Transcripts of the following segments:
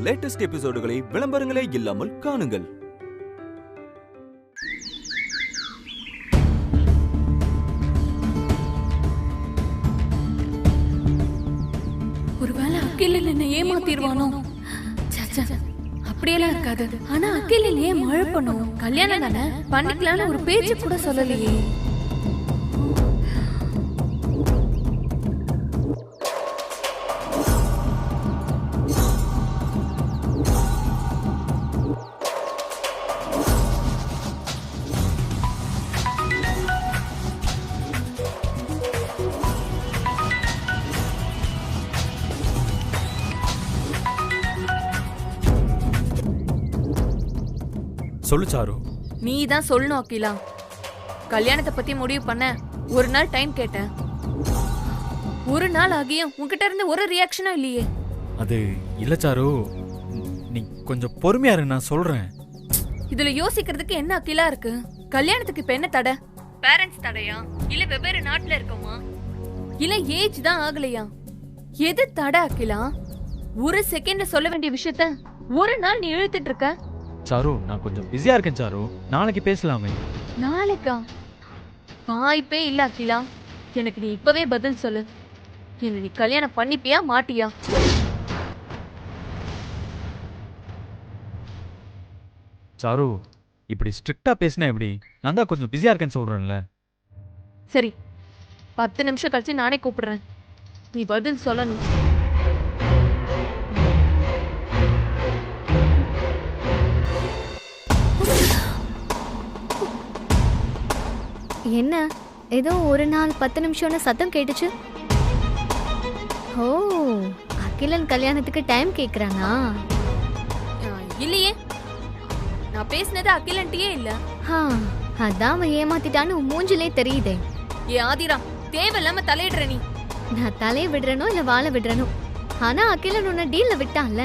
Latest எபிசோடுகளை விளம்பரங்களே இல்லாமல் காணுங்கள். ஒருவேளை அகிலன் என்ன ஏமாத்திடுவானோ? அப்படியெல்லாம் இருக்காது. ஆனா அகிலன் ஏன் மழை பண்ணும்? கல்யாணம் தானே பண்ணிக்கலான்னு ஒரு பேச்சு கூட சொல்லலையே. சொல்லு சாரு. நீ தான் சொல்லணும் அகிலா. கல்யாணத்தை பத்தி முடிவு பண்ண ஒரு நாள் டைம் கேட்டேன். ஒரு நாள் ஆகியும் உன்கிட்ட இருந்து ஒரு ரியாக்ஷனும் இல்லையே. அது இல்ல சாரு, நீ கொஞ்சம் பொறுமையா இரு, நான் சொல்றேன். இதுல யோசிக்கிறதுக்கு என்ன அகிலா இருக்கு? கல்யாணத்துக்கு இப்ப என்ன தடை? பேரண்ட்ஸ் தடையா? இல்ல வெவ்வேறு நாட்டுல இருக்கோமா? இல்ல ஏஜ் தான் ஆகலையா? எது தடை அகிலா? ஒரு செகண்ட்ல சொல்ல வேண்டிய விஷயத்த ஒரு நாள் நீ இழுத்துட்டு இருக்க. சாரு, நான் கொஞ்சம் பிஸியா இருக்கேன் சாரு, நாளைக்கு பேசலாமே. நாளைக்கா? வாய்ப்பே இல்ல அகிலா. எனக்கு நீ இப்பவே பதில் சொல்லு. என்ன நீ கல்யாணம் பண்ணிப்பியா மாட்டியா? சாரு, இப்படி ஸ்ட்ரிக்டா பேசினா எப்படி? நான் தான் கொஞ்சம் பிஸியா இருக்கேன்னு சொல்றேன்ல. சரி, 10 நிமிஷம் கழிச்சு நானே கூப்பிடுறேன். நீ பதில் சொல்லணும். என்ன ஏதோ ஒரு நாள் 10 நிமிஷம்னு சத்தம் கேட்டுச்சு. ஓ, அகிலன் கல்யாணத்துக்கு டைம் கேக்குறானா? இல்லையே, நான் பேசினது அகிலன்ட்டியே இல்ல. அதான் அவன் ஏமாத்திட்டான்னு மூஞ்சிலே தெரியுதே. ஏ ஆதிரா, தேவையில்லாம தலையிடுற நீ. நான் தலையை விடுறனோ இல்ல வாழ விடுறனோ, ஆனா அகிலன் உன்னை டீல்ல விட்டான்ல.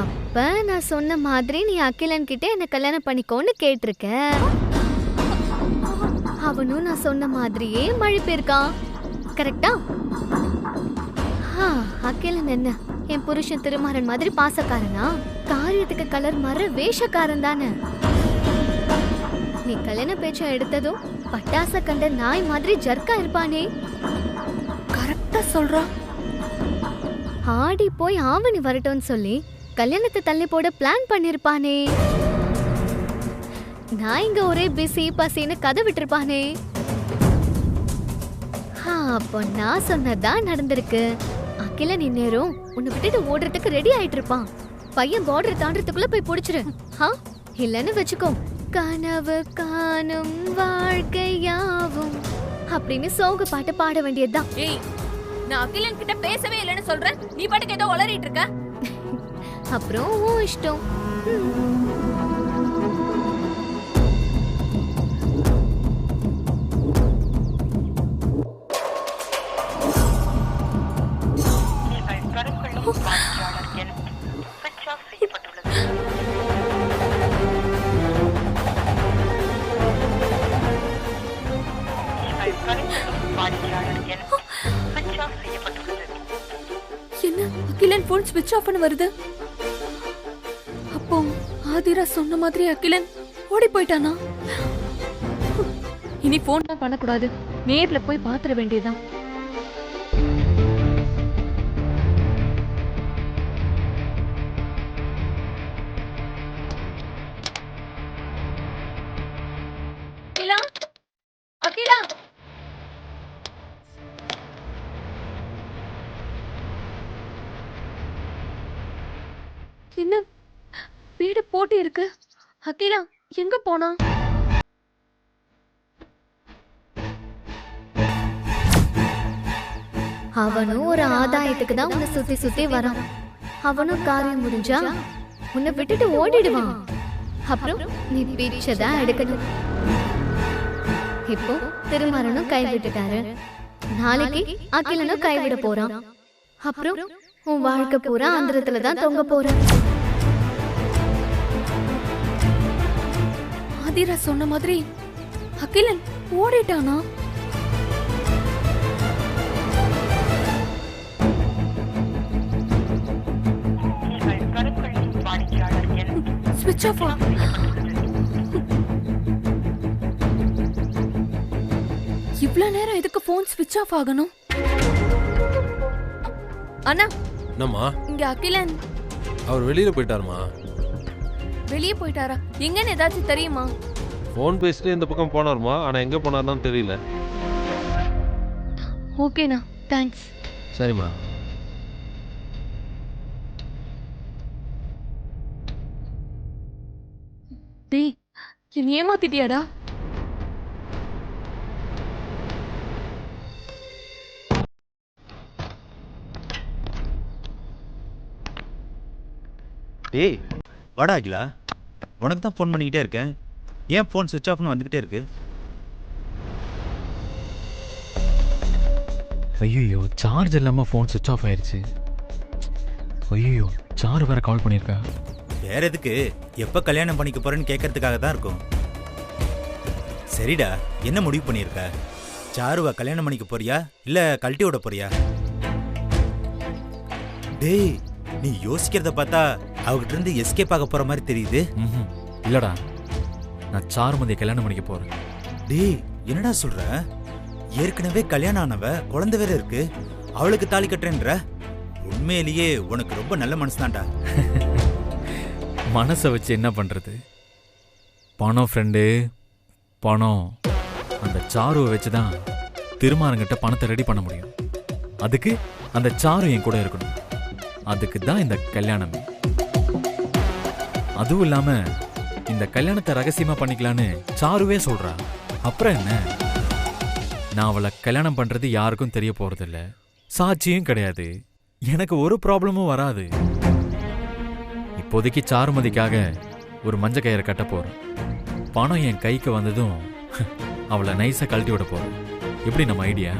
அப்ப நான் சொன்ன மாதிரி நீ அகிலன் கிட்ட என்ன கல்யாணம் பண்ணிக்கோன்னு கேட்டிருக்க. அவனும் நான் சொன்ன மாதிரியே மழை போயிருக்கான். கரெக்டா? அகிலன் என்ன என் புருஷன் திருமாறன் மாதிரி பாசக்காரனா? காரியத்துக்கு கலர் மர வேஷக்காரன் தானே. நீ கல்யாண பேச்சம் எடுத்ததும் பட்டாச கண்ட நாய் மாதிரி ஜர்க்கா இருப்பானே. கரெக்டா சொல்றா. ஆடி போய் ஆவணி வரட்டும்னு சொல்லி கல்யாணத்தை தள்ளி போட பிளான் பண்ணிருப்பானே. நான் இங்க ஒரே பிஸி பசின்னு கதை விட்டுருப்பானே. அப்போ நான் சொன்னதான் நடந்திருக்கு. அகிலன் இந்நேரம் உன்னை விட்டுட்டு ஓடுறதுக்கு ரெடி ஆயிட்டு இருப்பான். பையன் பார்டர் தாண்டறதுக்குள்ள போய் புடிச்சிரு. இல்லன்னு வச்சுக்கோ, கனவு காணும் வாழ்க்கையாவும் அப்படின்னு சோக பாட்டு பாட வேண்டியதுதான். ஏய், நான் அகிலன் கிட்ட பேசவே இல்லைன்னு சொல்றேன், நீ பாட்டுக்கு ஏதோ உளறிட்டு இருக்க. அப்புறம் உன் இஷ்டம். என்ன அகிலன் போன் ஸ்விட்ச் ஆஃப் பண்ண வருது? அப்போ ஆதிரா சொன்ன மாதிரி அகிலன் ஓடி போயிட்டானா? இனி போன் தான் பண்ணக்கூடாது, நேர்ல போய் பாத்துற வேண்டியதுதான். அகிலா, என்ன வீடு போட்டி இருக்கு? அகிலா எங்க போனா? அவனும் ஒரு ஆதாயத்துக்கு தான் உன்னை சுத்தி சுத்தி வரான். அவனும் காரியம் முடிஞ்சா உன்னை விட்டுட்டு ஓடிடுவான். அப்புறம் நீ பிச்சதான் எடுக்கணும். இப்போ திருமாறனும் கைவிட்டுட்டாரு, நாளைக்கு அகிலனும் கைவிட போறான். அப்புறம் உன் வாழ்க்கை பூரா ஆந்திரத்துல தான் தொங்க போற. ஆதிரா சொன்ன மாதிரி அகிலன் ஓடிட்டானா? ஸ்விட்ச் ஆஃப். இவ்ளோ நேரம் எதுக்கு போன் ஸ்விட்ச் ஆஃப் ஆகணும்? அண்ணா, என்னம்மா? இங்க அகிலன் அவர் வெளியில போயிட்டாருமா. வெளியே போயிட்டாரா? எங்கன்னு ஏதாச்சும் தெரியுமா? ஃபோன் பேசிட்டு இந்த பக்கம் போனாருமா, ஆனா எங்க போனாருன்னு தெரியல. ஓகேண்ணா, தேங்க்ஸ். சரிம்மா. டேய், என்ன ஏமாத்திட்டியாடா? டேய் வாடா அகிலா, உனக்கு தான் ஃபோன் பண்ணிக்கிட்டே இருக்கேன். ஏன் ஃபோன் சுவிட்ச் ஆஃப்னு வந்துக்கிட்டே இருக்கு? ஐயோ, சார்ஜ் இல்லாமல் ஃபோன் சுவிட்ச் ஆஃப் ஆயிடுச்சு. ஐயோ, சாரு வேற கால் பண்ணியிருக்கா. வேற எதுக்கு? எப்போ கல்யாணம் பண்ணிக்க போறேன்னு கேட்கறதுக்காக தான் இருக்கும். சரிடா, என்ன முடிவு பண்ணியிருக்க? சாருவா கல்யாணம் பண்ணிக்க போறியா இல்லை கழட்டி விட போறியா? டேய், நீ யோசிக்கிறத பார்த்தா அவகிட்ட இருந்து எஸ்கேப் ஆக போற மாதிரி தெரியுது. இல்லடா, நான் சாருமதியை கல்யாணம் பண்ணிக்க போறேன். டேய், என்னடா சொல்ற? ஏற்கனவே கல்யாணம் ஆனவ, குழந்தை வேற இருக்கு, அவளுக்கு தாலி கட்டுறேன்ற? உண்மையிலேயே உனக்கு ரொம்ப நல்ல மனசுதான்டா. மனசை வச்சு என்ன பண்றது? பணம் ஃப்ரெண்டு, பணம். அந்த சாருவை வச்சு தான் திருமாரங்கிட்ட பணத்தை ரெடி பண்ண முடியும். அதுக்கு அந்த சாரு என் கூட இருக்கணும். அதுக்கு தான் இந்த கல்யாணமே. அதுவும் இல்லாம இந்த கல்யாணத்தை ரகசியமா பண்ணிக்கலான்னு சாருவே சொல்றா. அப்புறம் என்ன? நான் அவளை கல்யாணம் பண்றது யாருக்கும் தெரிய போறதில்ல, சாட்சியும் கிடையாது, எனக்கு ஒரு ப்ராப்ளமும் வராது. இப்போதைக்கு சாருமதிக்காக ஒரு மஞ்ச கயிறை கட்ட போறேன். பணம் என் கைக்கு வந்ததும் அவளை நைஸா கழட்டி விட போறேன். எப்படி நம்ம ஐடியா?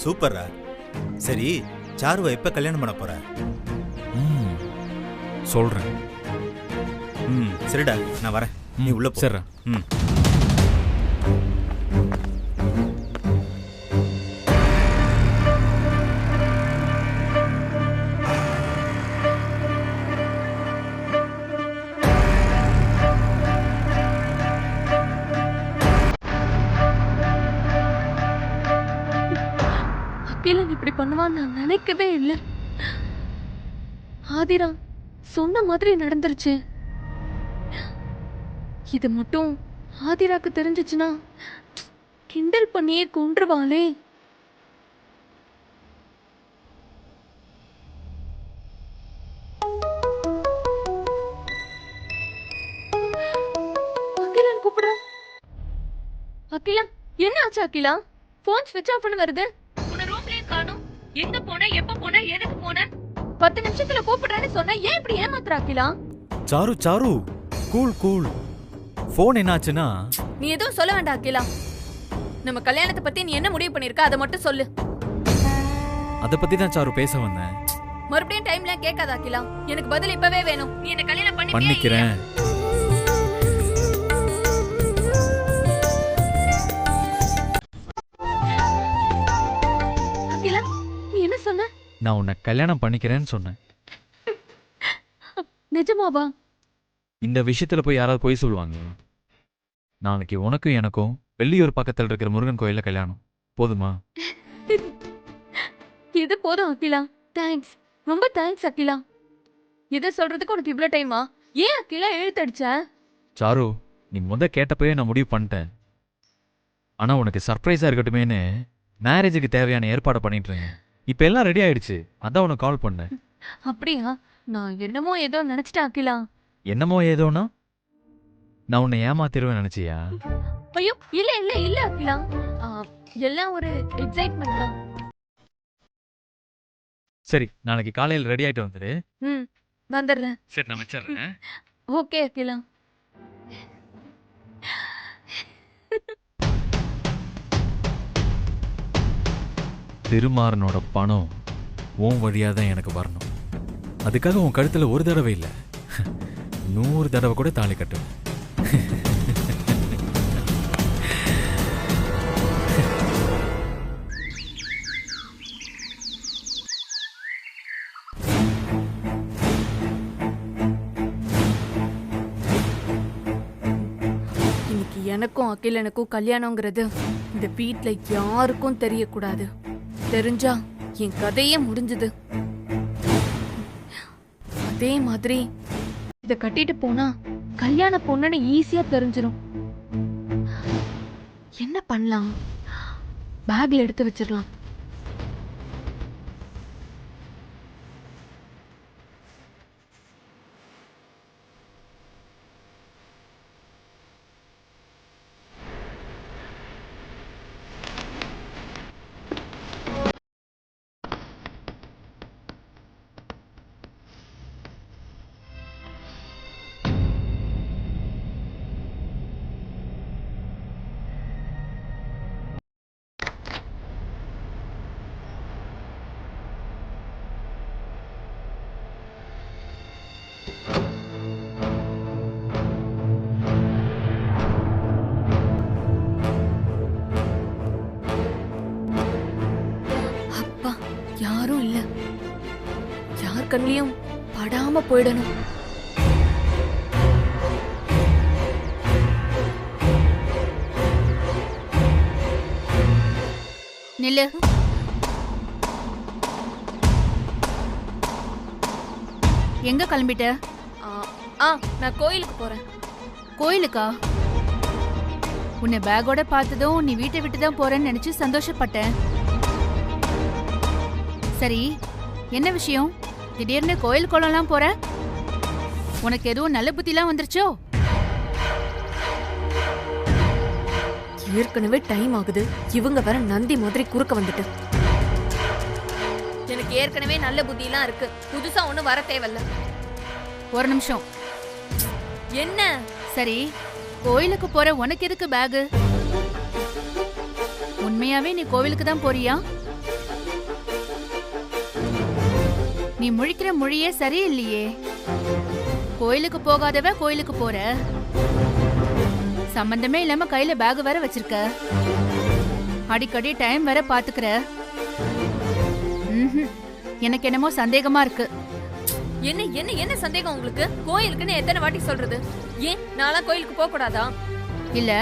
சூப்பர்ரா. சரி, சாருவை எப்ப கல்யாணம் பண்ண போற? சொல்றேன். சரிடா, நான் வரேன், நீ உள்ள போ. சரிடா. அகிலன் இப்படி பண்ணுவான்னு நான் நினைக்கவே இல்லை. ஆதிரா சொன்ன மாதிரி நடந்துருச்சு. இது மட்டும் ஆதிராக்கு தெரிஞ்சிச்சுன்னா கிண்டல் பண்ணியே கொன்றுவாளே. அகிலன் கூப்பிடுறா. அகிலா, என்ன ஆச்சு அகிலா? போன் ஸ்விட்ச் ஆஃப் பண்ணி வருது. உன்னை ரூம்லயே காணோம். எங்க போன, எப்ப போன, எதுக்கு போன? 10 நிமிஷத்துல கூப்பிடுறேன்னு சொன்ன, ஏன் இப்படி ஏமாத்துற Akila? Charu Charu, cool cool. Phone என்னாச்சுன்னா? நீ எதுவும் சொல்ல வேண்டாம் அகிலா. நம்ம கல்யாணத்தை பத்தி நீ என்ன முடிவு பண்ணிருக்க அதை மட்டும் சொல்லு. அத பத்தி தான் சாரு பேச வந்தேன். மறுபடியும் டைம்லாம் கேட்காத அகிலா. எனக்கு பதில் இப்பவே வேணும். நீ என்ன கல்யாணம் பண்ணிக்கிறேன். அகிலா, நீ என்ன சொன்ன? நான் உன்னை கல்யாணம் பண்ணிக்கிறேன்னு சொன்னேன். நிஜமாவா? இந்த விஷயத்துல போய் யாராவது போய் சொல்லுவாங்க? நாளைக்கு உனக்கும் எனக்கும் வெள்ளியூர் பக்கத்தில் இருக்கிற முருகன் கோயில்ல கல்யாணம். போதுமா? இது போதும் அகிலா. தேங்க்ஸ், ரொம்ப தேங்க்ஸ் அகிலா. இதை சொல்றதுக்கு உனக்கு இவ்வளவு டைமா? ஏன் அகிலா எழுத்தடிச்ச? சாரு, நீ கேட்டப்பவே நான் முடிவு பண்ணிட்டேன். ஆனா உனக்கு சர்ப்ரைஸா இருக்கட்டுமேன்னு மேரேஜுக்கு தேவையான ஏற்பாடு பண்ணிட்டு இருக்கேன். இப்ப எல்லாம் ரெடி ஆயிடுச்சு, அதான் உனக்கு கால் பண்ணேன். அப்படியா? நான் என்னமோ ஏதோ நினைச்சிட்டேன் அகிலா. என்னமோ ஏதோனா? நான் உன்னை ஏமாத்திருவேன் நினைச்சியா? ஐயோ, இல்ல இல்ல இல்ல அகிலா. எல்லாம் ஒரு எக்ஸைட்மெண்ட் தான். சரி, நாளைக்கு காலையில் ரெடி ஆயிட்டு வந்துடு. வந்துடுறேன். சரி, நான் வச்சிடுறேன். ஓகே அகிலா. திருமாறனோட பணம் உன் வழியாக தான் எனக்கு வரணும். அதுக்காக உன் கழுத்துல ஒரு தடவை இல்லை, 100 தடவை கூட தாலி கட்டுவேன். எனக்கும் அகிலனுக்கும் கல்யாணங்கிறது இந்த வீட்ல யாருக்கும் தெரியக்கூடாது. தெரிஞ்சா என் கதையே முடிஞ்சது. அதே மாதிரி இத கட்டிட்டு போனா கல்யாண பொண்ணுன்னு ஈஸியா தெரிஞ்சிடும். என்ன பண்ணலாம்? பேக்ல எடுத்து வச்சிடலாம். அப்பா, யாரும் இல்ல. யார் கண்ணிலையும் படாம போயிடணும். நில்லு. எங்க கிளம்பிட்ட? நான் கோயிலுக்கு போறேன். கோயிலுக்கா? உன்னை பேக்கோட பார்த்ததும் நீ வீட்டை விட்டு தான் போறேன்னு நினைச்சு சந்தோஷப்பட்டேன். சரி, என்ன விஷயம்? திடீர்னு கோயில் குளம்லாம் போற? உனக்கு எதுவும் நல்ல புத்திலாம் வந்துருச்சோ? ஏற்கனவே டைம் ஆகுது. இவங்க வேற நந்தி மாதிரி குறுக்க வந்துட்டு. எனக்கு ஏற்கனவே நல்ல புத்திலாம் இருக்கு. புதுசா ஒண்ணு வர தேவையில்ல. ஒரு நிமிஷம். என்ன? சரி, கோயிலுக்கு போற உனக்கு எதுக்கு பேகு? உண்மையாவே நீ கோவிலுக்கு தான் போறியா? நீ முழிக்கிற மொழியே சரியில்லையே. கோயிலுக்கு போகாதவ கோயிலுக்கு போற, சம்பந்தமே இல்லாம கையில பேக் வேற வச்சிருக்க, அடிக்கடி டைம் வேற பாத்துக்கிற. எனக்கு என்னமோ சந்தேகமா இருக்கு. என்ன என்ன என்ன சந்தேகம் உங்களுக்கு? கோயிலுக்குன்னு எத்தனை வாட்டி சொல்றது? ஏன் நான்லாம் கோயிலுக்கு போக கூடாதா? இல்ல,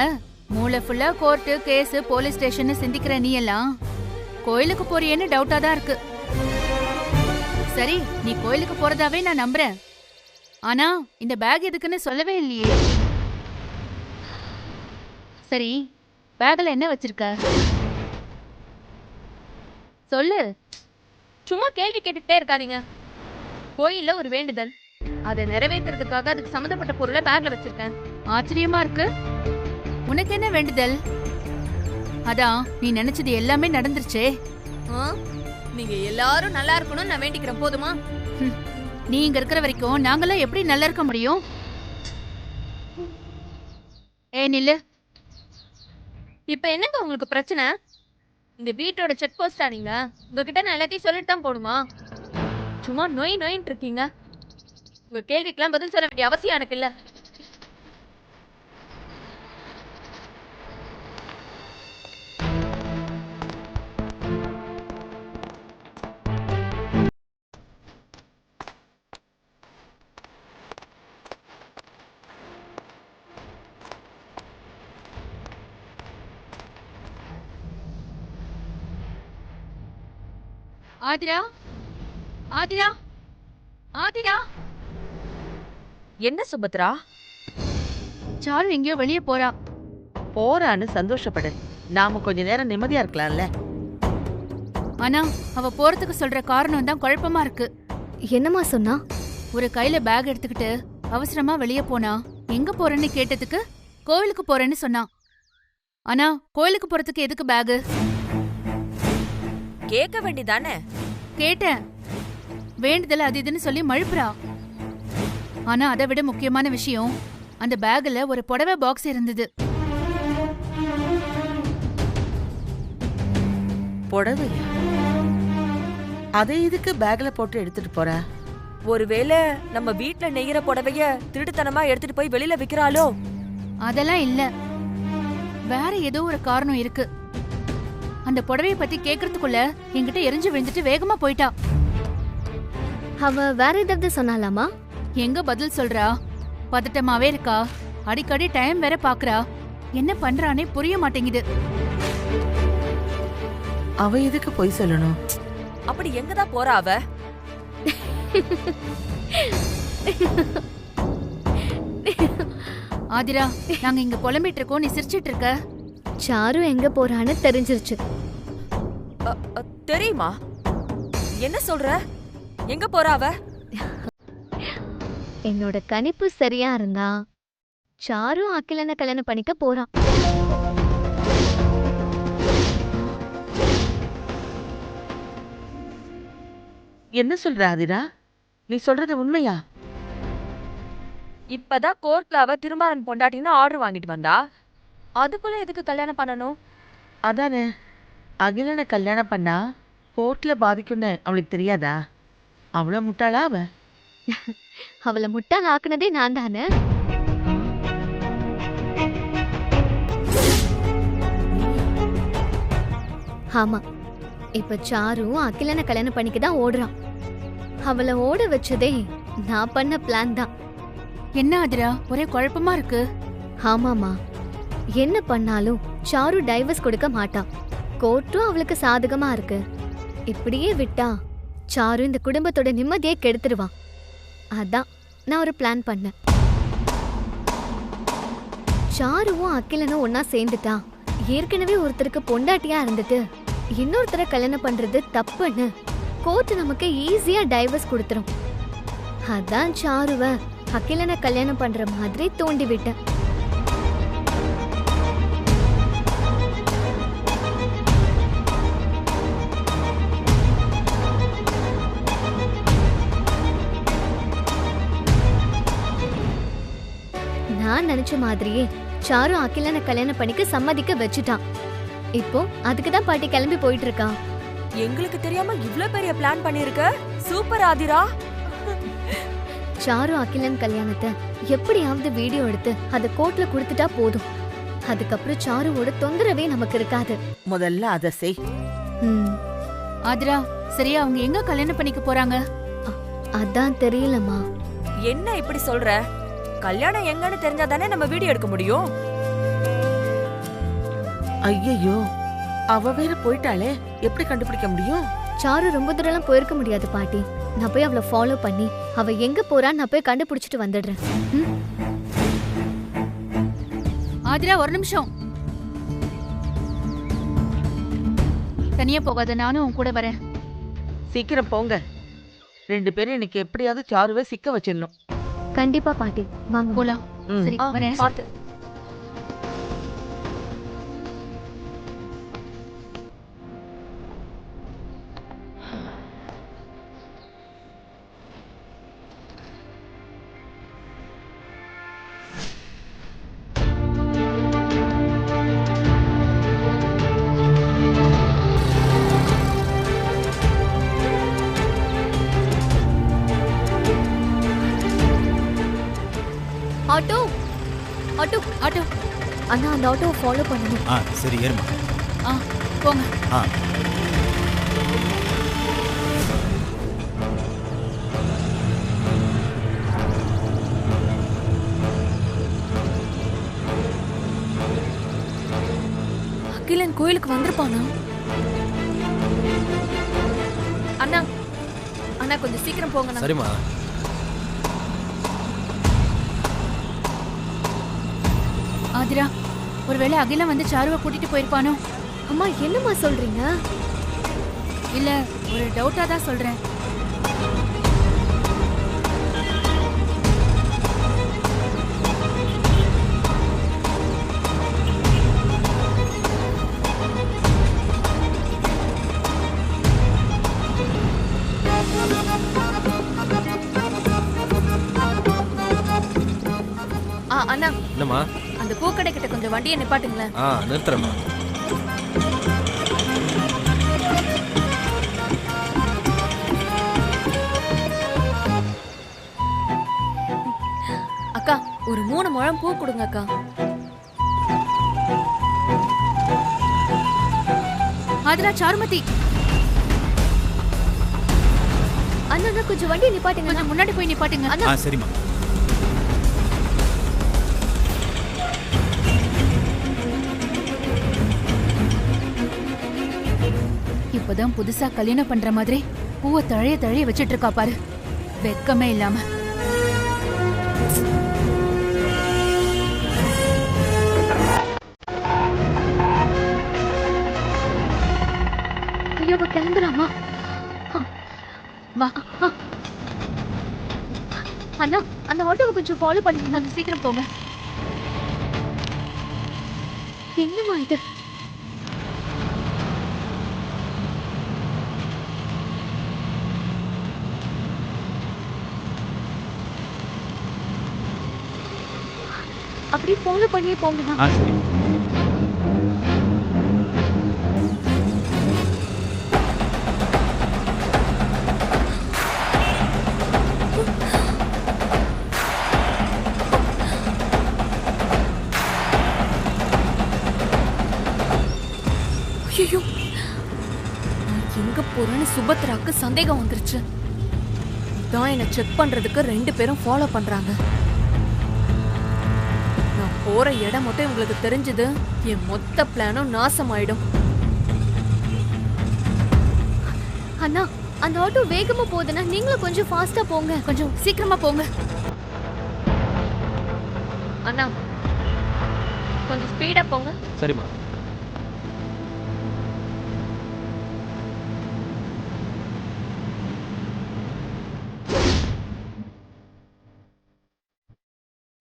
மூளை ஃபுல்லா கோர்ட்டு கேஸ் போலீஸ் ஸ்டேஷன் சிந்திக்கிற நீ எல்லாம் கோயிலுக்கு போறியேன்னு டவுட்டா தான் இருக்கு. சரி, நீ கோயிலுக்கு போறதாவே நான் நம்புறேன். ஆனா இந்த பேக் எதுக்குன்னு சொல்லவே இல்லையே. சரி, பேக்ல என்ன வச்சிருக்க? சொல்லு. சும்மா கேள்வி கேட்டுட்டே இருக்காதீங்க. கோயில்ல ஒரு வேண்டுதல், அதை நிறைவேற்றுறதுக்காக அதுக்கு சம்பந்தப்பட்ட பொருளை பேக்ல வச்சிருக்கேன். ஆச்சரியமா இருக்கு. உனக்கு என்ன வேண்டுதல்? அதான் நீ நினைச்சது எல்லாமே நடந்துருச்சே. நீங்க எல்லாரும் நல்லா இருக்கணும்னு நான் வேண்டிக்கிறேன். போதுமா? நீ இங்க இருக்கிற வரைக்கும் நாங்களாம் எப்படி நல்லா இருக்க முடியும்? நில்லு. இப்ப என்னங்க உங்களுக்கு பிரச்சனை? இந்த வீட்டோட செக் போஸ்டா நீங்க? உங்ககிட்ட நான் எல்லாத்தையும் சொல்லிட்டு தான் போடுமா? சும்மா நோய் நோயின்னு இருக்கீங்க. உங்க கேள்விக்கெல்லாம் பதில் சொல்ல வேண்டிய அவசியம் எனக்கு இல்ல. ஆதிரா, ஆதிரா, ஆதிரா. என்ன சுபத்ரா? சாரு எங்கேயோ வெளியே போறா. போறான்னு சந்தோஷப்படு. நாம கொஞ்ச நேரம் நிம்மதியா இருக்கலாம்ல. ஆனா அவ போறதுக்கு சொல்ற காரணம் தான் குழப்பமா இருக்கு. என்னம்மா சொன்னா? ஒரு கையில பேக் எடுத்துக்கிட்டு அவசரமா வெளியே போனா. எங்க போறேன்னு கேட்டதுக்கு கோவிலுக்கு போறேன்னு சொன்னா. ஆனா கோயிலுக்கு போறதுக்கு எதுக்கு பேகு? கேட்க வேண்டிதானே? கேட்டேன். வேண்டுதல் அது இதுன்னு சொல்லி மழுப்புறா. ஆனா அதை விட முக்கியமான விஷயம், அந்த பேக்ல ஒரு புடவை பாக்ஸ் இருந்தது. புடவையா? அதை இதுக்கு பேக்ல போட்டு எடுத்துட்டு போற? ஒருவேளை நம்ம வீட்ல நெய்யற புடவைய திருட்டுத்தனமா எடுத்துட்டு போய் வெளியில விக்கிறாளோ? அதெல்லாம் இல்ல, வேற ஏதோ ஒரு காரணம் இருக்கு. அந்த புடவைய பத்தி கேக்குறதுக்குள்ள என்கிட்ட எரிஞ்சு விழுந்துட்டு வேகமா போயிட்டா. அவ வேற ஏதாவது சொன்னாலாமா? எங்க பதில் சொல்றா? பதட்டமாவே இருக்கா. அடிக்கடி டைம் வேற பாக்குறா. என்ன பண்றானே புரிய மாட்டேங்குது. அவ எதுக்கு போய் சொல்லணும்? அப்படி எங்கதான் போறா அவ? ஆதிரா, நாங்க இங்க புலம்பிட்டு இருக்கோம், நீ சிரிச்சிட்டு இருக்க. சாரு எங்க போறான்னு தெரிஞ்சிருச்சு. தெரியுமா? என்ன சொல்ற? எங்க போறா அவ? என்னோட கணிப்பு சரியா இருந்தா சாரு அகிலனை கல்யாணம் பண்ணிக்க போறான். என்ன சொல்ற ஆதிரா? நீ சொல்றது உண்மையா? இப்பதான் கோர்ட்ல அவ திருமாறன் பொண்டாட்டின்னு ஆர்டர் வாங்கிட்டு வந்தா. அதுக்குள்ள எதுக்கு கல்யாணம் பண்ணணும்? அதானே, அகிலனை கல்யாணம் பண்ணா கோர்ட்ல பாதிக்கும்னு அவளுக்கு தெரியாதா? அவ்வளவு முட்டாளா அவ? அவளை முட்டாள் ஆக்குனதே நான் தானே. ஆமா, இப்ப சாரு அகிலனை கல்யாணம் பண்ணிக்கதான் ஓடுறான். அவளை ஓட வச்சதே நான் பண்ண பிளான் தான். என்ன ஆதிரா, ஒரே குழப்பமா இருக்கு. ஆமாமா, என்ன பண்ணாலும் சாரு டைவர்ஸ் கொடுக்க மாட்டான். கோர்ட்டும் அவளுக்கு சாதகமா இருக்கு. இப்படியே விட்டா சாரு இந்த குடும்பத்தோட நிம்மதியை கெடுத்துருவான். அதான் நான் ஒரு பிளான் பண்ணேன். சாருவும் அகிலனும் ஒன்னா சேர்ந்துட்டா ஏற்கனவே ஒருத்தருக்கு பொண்டாட்டியா இருந்துட்டு இன்னொருத்தரை கல்யாணம் பண்றது தப்புன்னு கோர்ட் நமக்கு ஈஸியா டைவர்ஸ் கொடுத்துரும். அதான் சாருவ அகிலனை கல்யாணம் பண்ற மாதிரி தூண்டி விட்டேன். நான் நினைச்ச மாதிரியே சாரு அகிலனை கல்யாணம் பண்ணிக்க சம்மதிக்க வச்சுட்டான். இப்போ அதுக்கு தான் பாட்டி கிளம்பி போயிட்டு இருக்கா. எங்களுக்கு தெரியாம இவ்ளோ பெரிய பிளான் பண்ணிருக்க. சூப்பர் ஆதிரா. சாரு அகிலன் கல்யாணத்தை எப்படியாவது வீடியோ எடுத்து அதை கோர்ட்ல கொடுத்துட்டா போதும். அதுக்கப்புறம் சாருவோட தொந்தரவே நமக்கு இருக்காது. முதல்ல அதை செய். ஆதிரா, சரியா அவங்க எங்க கல்யாணம் பண்ணிக்க போறாங்க? அதான் தெரியலம்மா. என்ன இப்படி சொல்ற? கல்யாணம் எங்கன்னு தெரிஞ்சாதானே நம்ம வீடியோ எடுக்க முடியும். ஐயோ, அவ வேற போயிட்டாளே, எப்படி கண்டுபிடிக்க முடியும்? சாரு ரொம்ப தூரம் போயிருக்க முடியாது பாட்டி. நான் போய் அவளை ஃபாலோ பண்ணி அவ எங்க போறான்னு நான் போய் கண்டுபிடிச்சிட்டு வந்துடுறேன். ஆதிரா, ஒரு நிமிஷம். தனியா போகாத, நானும் உன் கூட வரேன். சீக்கிரம் போங்க. 2 பேரும் இன்னைக்கு எப்படியாவது சாருவை சிக்க வச்சிடணும். கண்டிப்பா பாட்டி, வாங்க போலாம். சரி, வரேன். பாத்து. Auto auto auto. அண்ணா, அந்த ஆட்டோவை ஃபாலோ பண்ணணும். சரி ஏறுமா. போங்க. அகிலன் கோயிலுக்கு வந்திருப்பானா? அண்ணா அண்ணா, கொஞ்சம் சீக்கிரம் போங்க. சரிம்மா. ஆதிரா, ஒருவேளை அகிலம் வந்து சாருவை கூட்டிட்டு போயிருப்பானோ? அம்மா, என்னம்மா சொல்றீங்க? இல்ல, ஒரு டவுட்டா தான் சொல்றேன். அண்ணா, என்னம்மா? அந்த பூக்கடை கிட்ட கொஞ்சம் வண்டியை நிப்பாட்டுங்களேன். நிறுத்துறேம்மா. அக்கா, ஒரு 3 முழம் பூ கொடுங்க அக்கா. ஆதிரா, சாருமதி. அண்ணா, கொஞ்சம் வண்டி நிப்பாட்டுங்க. கொஞ்சம் முன்னாடி போய் நிப்பாட்டுங்க. சரிம்மா. இப்பதான் புதுசா கல்யாணம் பண்ற மாதிரி பூவை தழைய தழைய வச்சிட்டு இருக்கா பாரு, வெக்கமே இல்லாம. ஐயோ கிளம்புறாமா? வா. அண்ணா அந்த ஆட்டோவை கொஞ்சம் ஃபாலோ பண்ணி சீக்கிரம் போங்க. என்னமா இது? அப்படியே ஃபாலோ பண்ணியே போங்கண்ணா. சரி. ஐயோ, நான் எங்க போறேன்னு சுபத்ராக்கு சந்தேகம் வந்துருச்சு. தான் என்ன செக் பண்றதுக்கு 2 பேரும் ஃபாலோ பண்றாங்க. நான் போற இடம் மட்டும் இவங்களுக்கு தெரிஞ்சது, என் மொத்த பிளானும் நாசமாயிடும். அண்ணா அந்த ஆட்டோ வேகமா போகுதுன்னா நீங்களும் கொஞ்சம் ஃபாஸ்டா போங்க. கொஞ்சம் சீக்கிரமா போங்க. அண்ணா கொஞ்சம் ஸ்பீடா போங்க. சரிம்மா.